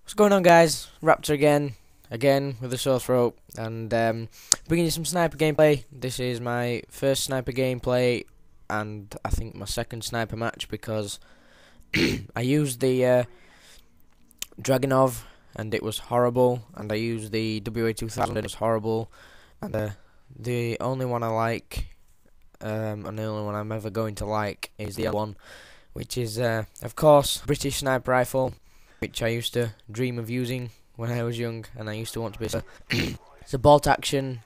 What's going on, guys? Raptor again with a sore throat, and bringing you some sniper gameplay. This is my first sniper gameplay, and I think my second sniper match because I used the Dragunov and it was horrible, and I used the WA2000 and it was horrible, and the only one I like, and the only one I'm ever going to like is the L1, which is of course British sniper rifle, which I used to dream of using when I was young, and I used to want to be. It's a bolt action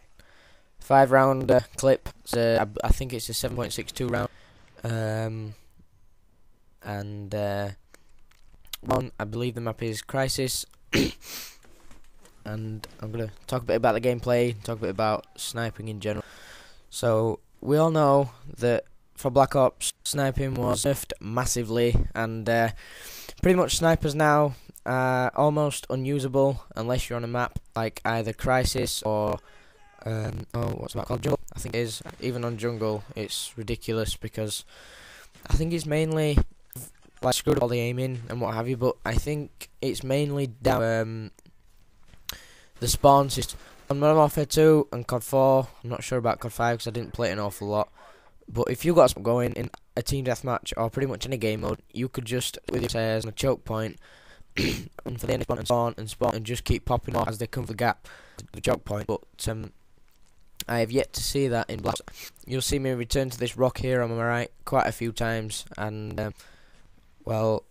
5-round clip. I think it's a 7.62 round. I believe the map is Crisis. And I'm gonna talk a bit about the gameplay, talk a bit about sniping in general. So we all know that for Black Ops, sniping was nerfed massively, and pretty much snipers now are almost unusable unless you're on a map like either Crisis or what's that called, Jungle, I think it is. Even on Jungle it's ridiculous because I think it's mainly like screwed all the aiming and what have you, but I think it's mainly down the spawn system. On Modern Warfare 2 and COD 4, I'm not sure about COD 5 because I didn't play it an awful lot, but if you got something going in a team deathmatch or pretty much any game mode, you could just, with your stairs and a choke point, and for the enemy and spawn and just keep popping off as they come to the gap, the choke point. But I have yet to see that in Black Ops. You'll see me return to this rock here on my right quite a few times, and well,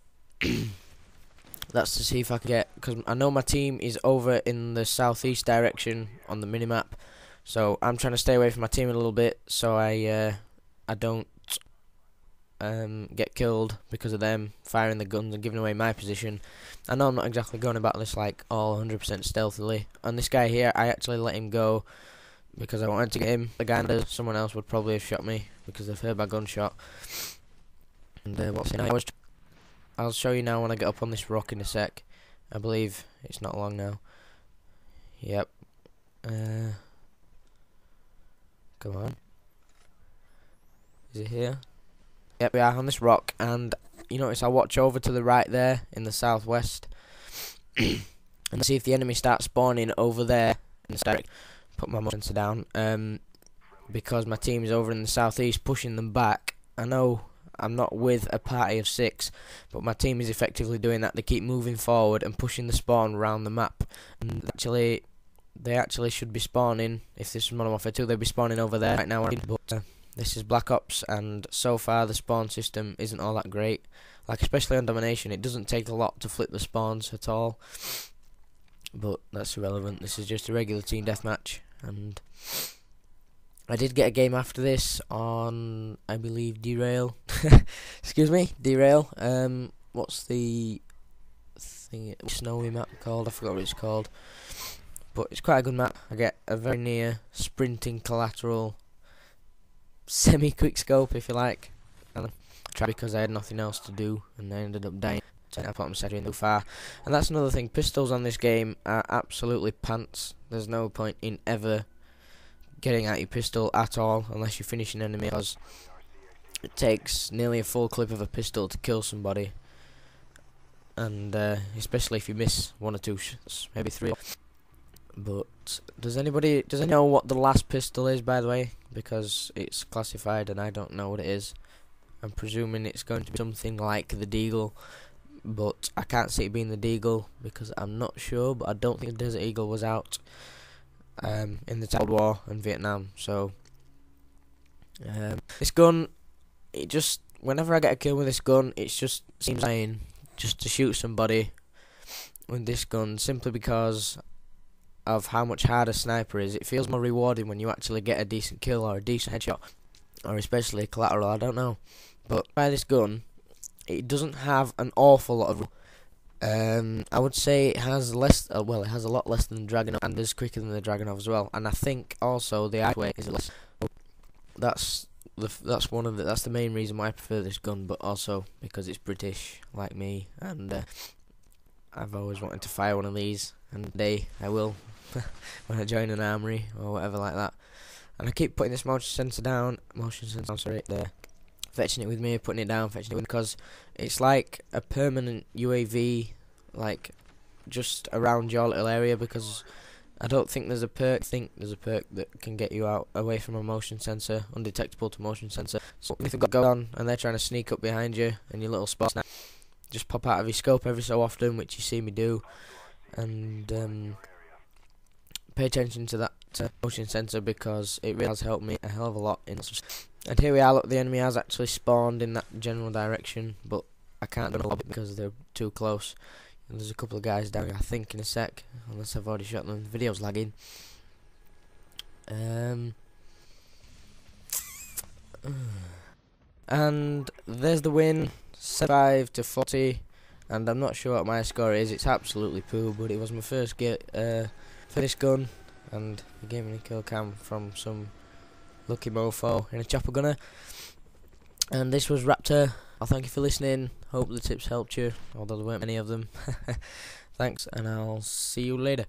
that's to see if I can get, because I know my team is over in the southeast direction on the minimap, so I'm trying to stay away from my team a little bit so I don't get killed because of them firing the guns and giving away my position. I know I'm not exactly going about this like all 100% stealthily. And this guy here, I actually let him go because I wanted to get him. The guy under someone else would probably have shot me because they've heard my gunshot. And I'll show you now when I get up on this rock in a sec. I believe it's not long now. Yep. Come on. Is it here? Yep, we are on this rock, and you notice I watch over to the right there in the southwest and see if the enemy starts spawning over there in the direction. Put my sensor down because my team is over in the southeast pushing them back. I know I'm not with a party of 6, but my team is effectively doing that. They keep moving forward and pushing the spawn around the map, and they actually should be spawning. If this was Modern Warfare 2, they'd be spawning over there right now, but this is Black Ops, and so far the spawn system isn't all that great. Like, especially on Domination, it doesn't take a lot to flip the spawns at all. But that's irrelevant. This is just a regular team deathmatch, and I did get a game after this on, I believe, Derail. Excuse me, Derail. What's the thing, snowy map called? I forgot what it's called. But it's quite a good map. I get a very near sprinting collateral semi-quick scope, if you like, and I tried because I had nothing else to do, and I ended up dying. So I put my setting too far, and that's another thing. Pistols on this game are absolutely pants. There's no point in ever getting out your pistol at all unless you finish an enemy, because it takes nearly a full clip of a pistol to kill somebody, and especially if you miss 1 or 2 shots, maybe 3. But does anybody know what the last pistol is, by the way? Because it's classified and I don't know what it is. I'm presuming it's going to be something like the Deagle, but I can't see it being the Deagle because I'm not sure, but I don't think the Desert Eagle was out in the Cold War and Vietnam. So this gun, it just, whenever I get a kill with this gun, it just seems fine just to shoot somebody with this gun, simply because of how much harder a sniper is. It feels more rewarding when you actually get a decent kill or a decent headshot, or especially a collateral, I don't know. But by this gun, it doesn't have an awful lot of I would say it has less, well, it has a lot less than the Dragunov, and is quicker than the Dragunov as well, and I think also the eye weight is less. That's the main reason why I prefer this gun, but also because it's British like me, and I've always wanted to fire one of these, and one day I will when I join an armory or whatever like that. And I keep putting this motion sensor right there, fetching it with me, putting it down, fetching it with me, because it's like a permanent UAV like just around your little area, because I don't think there's a perk. I think there's a perk that can get you out away from a motion sensor, undetectable to motion sensor. So if you've got go on and they're trying to sneak up behind you and your little spot, just pop out of your scope every so often, which you see me do, and pay attention to that motion sensor, because it really has helped me a hell of a lot. And here we are. Look, the enemy has actually spawned in that general direction, but I can't do it because they're too close. And there's a couple of guys down here, I think, in a sec, unless I've already shot them. The video's lagging. And there's the win, 75-40. And I'm not sure what my score is. It's absolutely poo, but it was my first for this gun, and he gave me a kill cam from some lucky mofo in a chopper gunner. And this was Raptor. I'll thank you for listening. Hope the tips helped you, although there weren't many of them. Thanks, and I'll see you later.